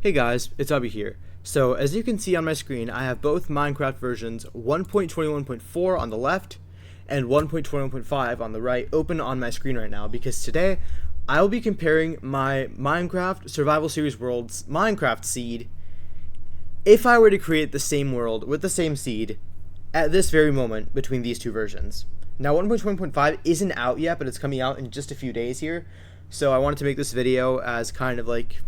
Hey guys, it's Abby here. So as you can see on my screen, I have both Minecraft versions 1.21.4 on the left and 1.21.5 on the right open on my screen right now because today I will be comparing my Minecraft Survival Series World's Minecraft seed if I were to create the same world with the same seed at this very moment between these two versions. Now 1.20.5 isn't out yet, but it's coming out in just a few days here. So I wanted to make this video as kind of like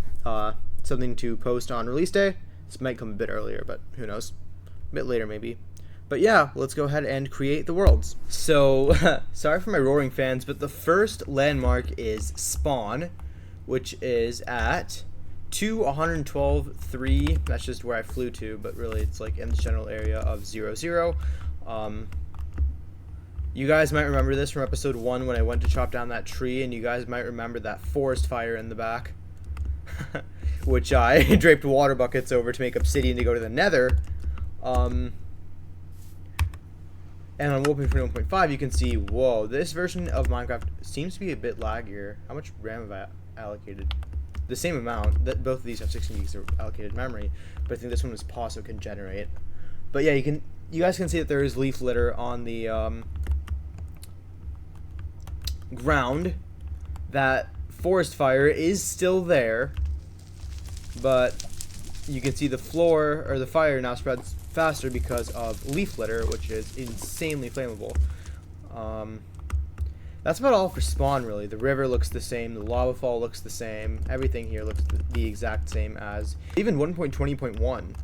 something to post on release day. This might come a bit earlier, but who knows? A bit later maybe. But yeah, let's go ahead and create the worlds. So, sorry for my roaring fans, but the first landmark is spawn, which is at 212.3. That's just where I flew to, but really it's like in the general area of 00. You guys might remember this from episode 1 when I went to chop down that tree, and you guys might remember that forest fire in the back. Which I draped water buckets over to make obsidian to go to the nether. And on 1.21.5 you can see, whoa, this version of Minecraft seems to be a bit laggier. How much RAM have I allocated? The same amount. That both of these have 16 gigs of allocated memory, but I think this one was paused so it can generate. But yeah, you guys can see that there is leaf litter on the ground. That forest fire is still there, but you can see the floor or the fire now spreads faster because of leaf litter, which is insanely flammable. That's about all for spawn, really. The river looks the same, the lava fall looks the same, everything here looks the exact same as even 1.20.1.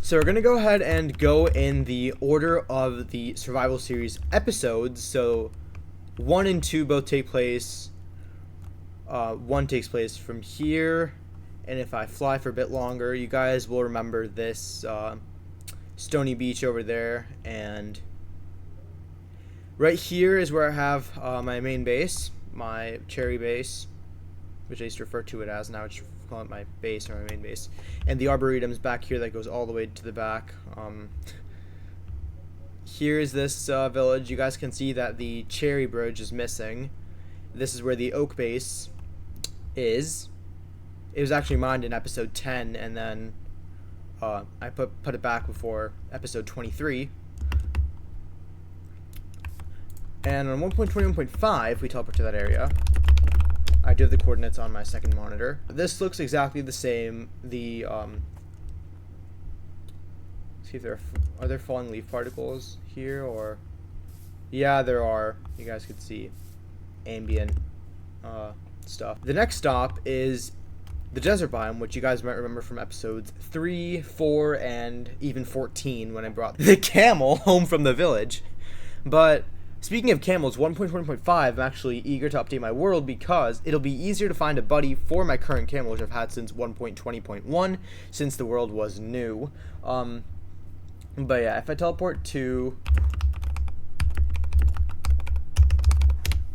So we're gonna go ahead and go in the order of the survival series episodes. So 1 and 2 both take place. 1 takes place from here, and if I fly for a bit longer, you guys will remember this stony beach over there, and right here is where I have my main base, my cherry base, which I used to refer to it as. Now it's call it my base or my main base, and the arboretum's back here that goes all the way to the back. Here's this village. You guys can see that the cherry bridge is missing. This is where the oak base is. It was actually mined in episode 10, and then I put it back before episode 23. And on 1.21.5, we teleport to that area. I do have the coordinates on my second monitor. This looks exactly the same. The see if are there falling leaf particles here, or yeah, there are. You guys could see ambient stuff. The next stop is the desert biome, which you guys might remember from episodes 3, 4, and even 14 when I brought the camel home from the village. But speaking of camels, 1.1.5, I'm actually eager to update my world because it'll be easier to find a buddy for my current camel, which I've had since 1.20.1, since the world was new. But yeah, if I teleport to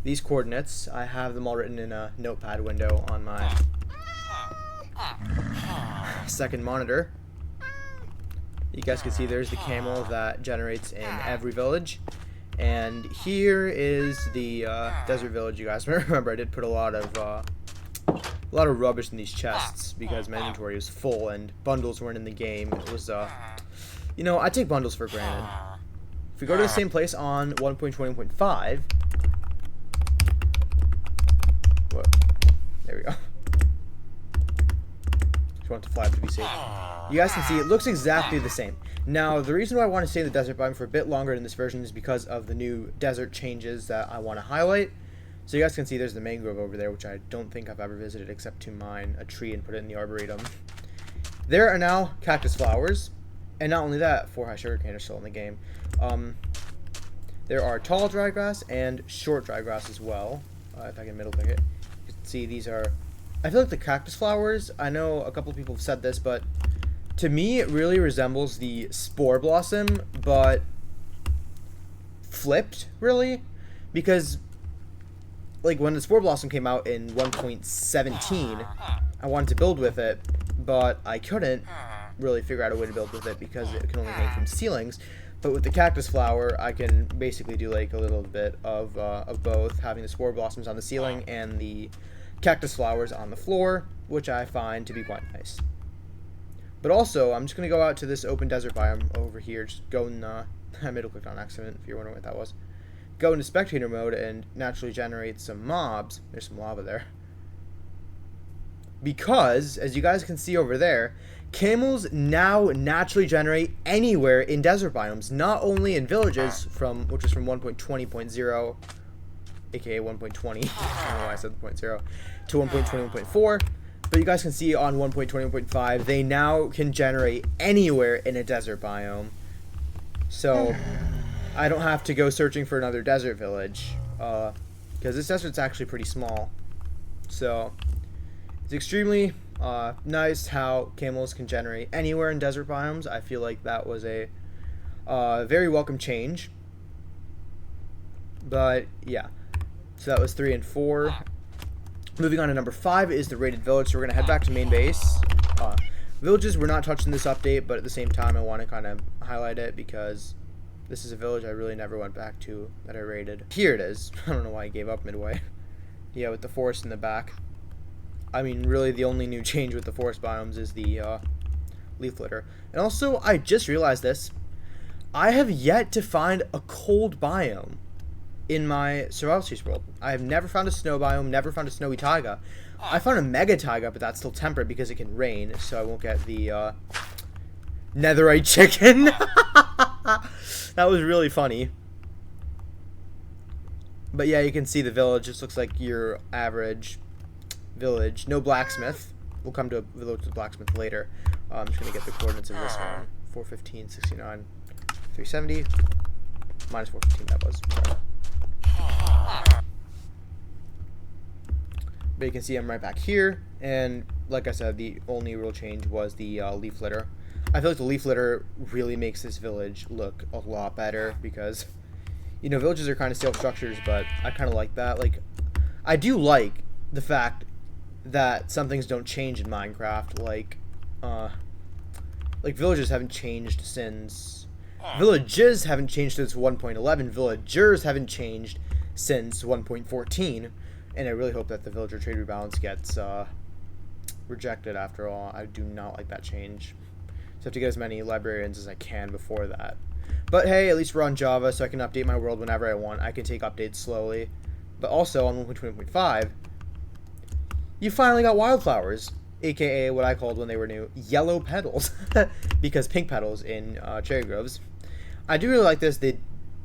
these coordinates, I have them all written in a notepad window on my second monitor. You guys can see there's the camel that generates in every village. And here is the desert village. You guys remember I did put a lot of rubbish in these chests because my inventory was full and bundles weren't in the game. It was you know, I take bundles for granted. If we go to the same place on 1.20.5, what? There we go. Just want to fly up to be safe. You guys can see it looks exactly the same. Now, the reason why I want to stay in the desert biome for a bit longer in this version is because of the new desert changes that I want to highlight. So you guys can see there's the mangrove over there, which I don't think I've ever visited except to mine a tree and put it in the arboretum. There are now cactus flowers, and not only that, 4 high sugarcane are still in the game. There are tall dry grass and short dry grass as well. If I can middle pick it, you can see these are. I feel like the cactus flowers. I know a couple of people have said this, but to me, it really resembles the spore blossom, but flipped, really, because like when the spore blossom came out in 1.17, I wanted to build with it, but I couldn't really figure out a way to build with it because it can only hang from ceilings. But with the cactus flower, I can basically do like a little bit of both, having the spore blossoms on the ceiling and the cactus flowers on the floor, which I find to be quite nice. But also, I'm just going to go out to this open desert biome over here, just go in, I middle clicked on accident, if you're wondering what that was. Go into spectator mode and naturally generate some mobs. There's some lava there. Because, as you guys can see over there, camels now naturally generate anywhere in desert biomes, not only in villages, which is from 1.20.0, aka 1.20, I don't know why I said 0, to 1.21.4, but you guys can see on 1.21.5, they now can generate anywhere in a desert biome. So, I don't have to go searching for another desert village, because this desert's actually pretty small. So, it's extremely nice how camels can generate anywhere in desert biomes. I feel like that was a very welcome change. But yeah, so that was 3 and 4. Moving on to number 5 is the raided village. So we're gonna head back to main base. Villages were not touched in this update, but at the same time, I want to kind of highlight it because this is a village I really never went back to that I raided. Here it is. I don't know why I gave up midway. Yeah, with the forest in the back. I mean, really, the only new change with the forest biomes is the leaf litter. And also, I just realized this. I have yet to find a cold biome in my survival series world. I have never found a snow biome, never found a snowy taiga. I found a mega taiga, but that's still temperate because it can rain, so I won't get the netherite chicken. That was really funny. But yeah, you can see the village. This looks like your average village. No blacksmith. We'll come to a village with blacksmith later. I'm just going to get the coordinates of this one. 415, 69, 370. Minus 415, that was. Sorry. But you can see I'm right back here. And like I said, the only real change was the leaf litter. I feel like the leaf litter really makes this village look a lot better because, you know, villages are kind of stale structures, but I kind of like that. Like, I do like the fact that some things don't change in Minecraft, like villages haven't changed since 1.11, villagers haven't changed since 1.14, and I really hope that the villager trade rebalance gets rejected after all. I do not like that change, so I have to get as many librarians as I can before that. But hey, at least we're on Java, so I can update my world whenever I want. I can take updates slowly. But also on 1.20.5, you finally got wildflowers, aka what I called when they were new, yellow petals, because pink petals in cherry groves. I do really like this. They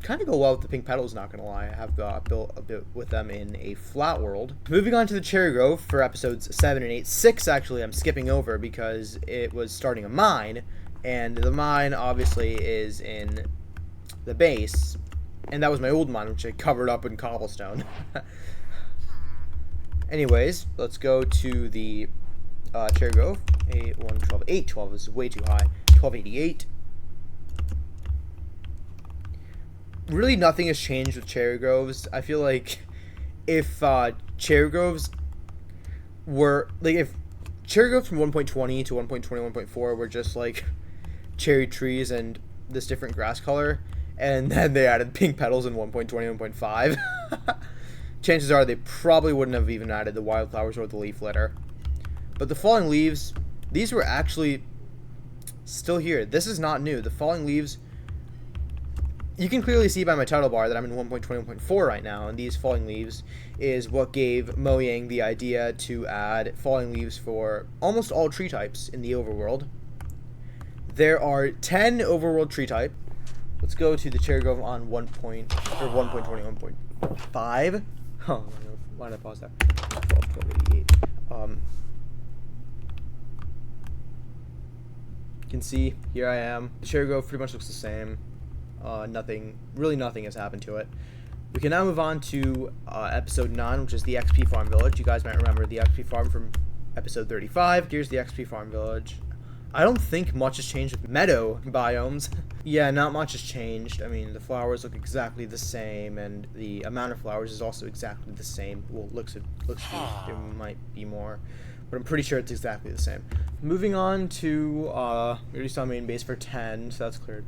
kind of go well with the pink petals, not gonna lie. I have built a bit with them in a flat world. Moving on to the cherry grove for episodes 7 and 8. 6 actually I'm skipping over because it was starting a mine, and the mine obviously is in the base, and that was my old mine, which I covered up in cobblestone. Anyways, let's go to the cherry grove. 812, 812 is way too high. 1288. Really, nothing has changed with cherry groves. I feel like if cherry groves were like, if cherry groves from 1.20 to 1.21.4 were just like cherry trees and this different grass color, and then they added pink petals in 1.21.5, chances are they probably wouldn't have even added the wildflowers or the leaf litter. But the falling leaves, these were actually still here. This is not new. The falling leaves, you can clearly see by my title bar that I'm in 1.21.4 right now, and these falling leaves is what gave Mojang the idea to add falling leaves for almost all tree types in the overworld. There are 10 overworld tree type. Let's go to the cherry grove on 1.21.5. Oh, why did I pause there? 1288. You can see here I am. The cherry grove pretty much looks the same. Nothing has happened to it. We can now move on to episode 9, which is the XP farm village. You guys might remember the XP farm from episode 35. Here's the XP farm village. I don't think much has changed with meadow biomes. Yeah, not much has changed. I mean, the flowers look exactly the same, and the amount of flowers is also exactly the same. Well, looks there might be more, but I'm pretty sure it's exactly the same. Moving on to we already saw main base for 10, so that's cleared.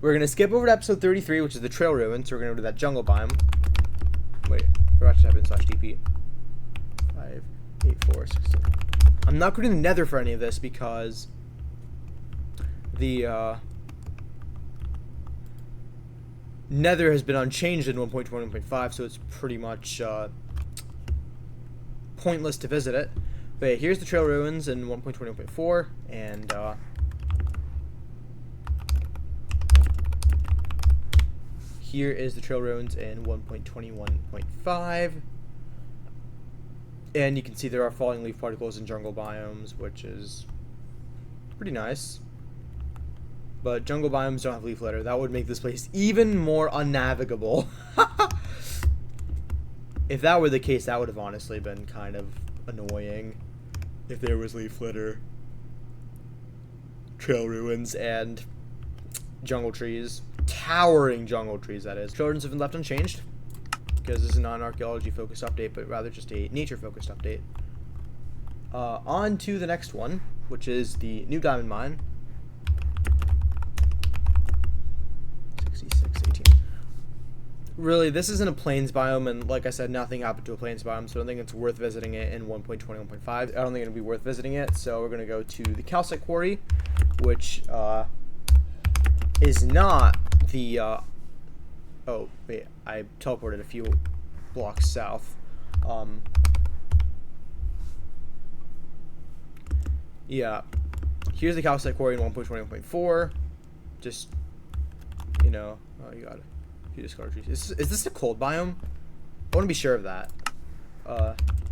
We're going to skip over to episode 33, which is the trail ruins. So we're going to go to that jungle biome. Wait, forgot to type in /dp. 5, 8, 4, 6, 7. I'm not going to the nether for any of this because the nether has been unchanged in 1.21.5, so it's pretty much pointless to visit it. But yeah, here's the trail ruins in 1.21.4, and here is the trail ruins in 1.21.5. And you can see there are falling leaf particles in jungle biomes, which is pretty nice. But jungle biomes don't have leaf litter. That would make this place even more unnavigable. If that were the case, that would have honestly been kind of annoying. If there was leaf litter, trail ruins, and jungle trees. Towering jungle trees, that is. Trail ruins have been left unchanged, because this is not an archaeology focused update, but rather just a nature focused update. On to the next one, which is the new diamond mine. 6618. Really, this isn't a plains biome, and like I said, nothing happened to a plains biome, so I don't think it's worth visiting it in 1.21.5. I don't think it'll be worth visiting it, so we're going to go to the calcite quarry, which is not the oh wait, I teleported a few blocks south. Yeah, here's the calcite quarry in 1.21.4. Just, you know, oh, you got a few discard trees. Is this a cold biome? I want to be sure of that.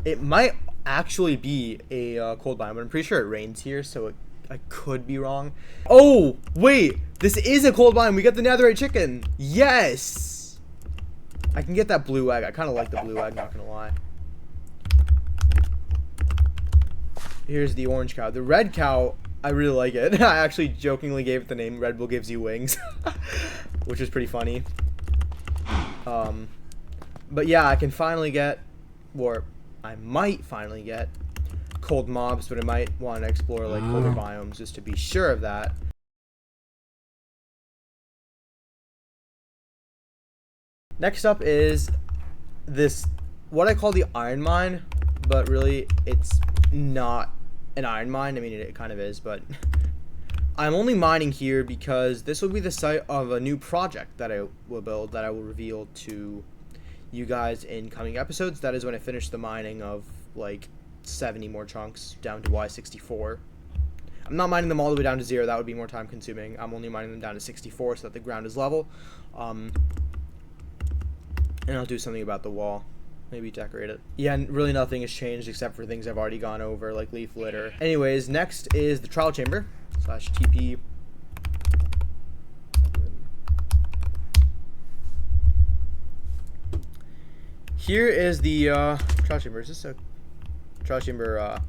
It might actually be a cold biome, but I'm pretty sure it rains here, so I could be wrong. Oh, wait, this is a cold biome. We got the netherite chicken. Yes! I can get that blue egg. I kind of like the blue egg, not gonna lie. Here's the orange cow. The red cow, I really like it. I actually jokingly gave it the name Red Bull Gives You Wings, which is pretty funny. But yeah, I can finally get, or I might finally get cold mobs, but I might want to explore like colder biomes just to be sure of that. Next up is this, what I call the iron mine, but really it's not an iron mine. I mean, it kind of is, but I'm only mining here because this will be the site of a new project that I will build, that I will reveal to you guys in coming episodes. That is when I finish the mining of like 70 more chunks down to Y64. I'm not mining them all the way down to 0. That would be more time consuming. I'm only mining them down to 64 so that the ground is level. And I'll do something about the wall. Maybe decorate it. Yeah, and really nothing has changed except for things I've already gone over, like leaf litter. Anyways, next is the trial chamber /TP. Here is the trial chamber. Is this a trial chamber?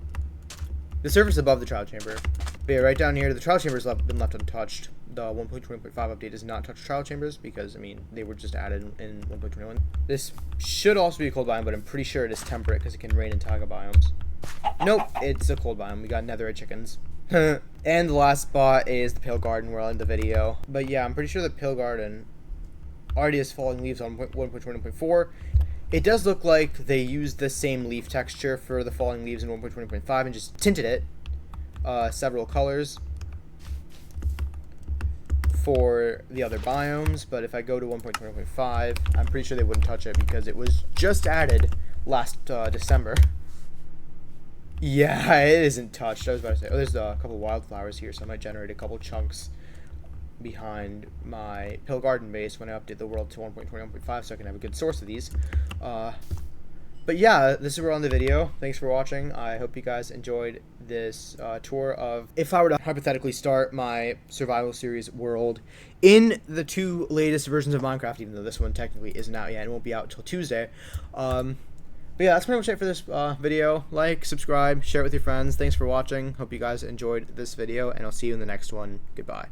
The surface above the trial chamber. But yeah, right down here, the trial chamber's been left untouched. The 1.20.5 update does not touch trial chambers because, I mean, they were just added in 1.21. This should also be a cold biome, but I'm pretty sure it is temperate because it can rain in taiga biomes. Nope, it's a cold biome. We got netherite chickens. And the last spot is the Pale Garden where I'll end the video. But yeah, I'm pretty sure the Pale Garden already has falling leaves on 1.20.4. It does look like they used the same leaf texture for the falling leaves in 1.20.5 and just tinted it several colors for the other biomes. But if I go to 1.20.5, I'm pretty sure they wouldn't touch it because it was just added last December. Yeah, it isn't touched. I was about to say, oh, there's a couple wildflowers here, so I might generate a couple chunks behind my Pale Garden base when I update the world to 1.21.5 so I can have a good source of these. But yeah, this is where we're on the video. Thanks for watching. I hope you guys enjoyed this tour of if I were to hypothetically start my survival series world in the 2 latest versions of Minecraft, even though this one technically isn't out yet and won't be out until Tuesday. But yeah, that's pretty much it for this video. Like, subscribe, share it with your friends. Thanks for watching. Hope you guys enjoyed this video, and I'll see you in the next one. Goodbye.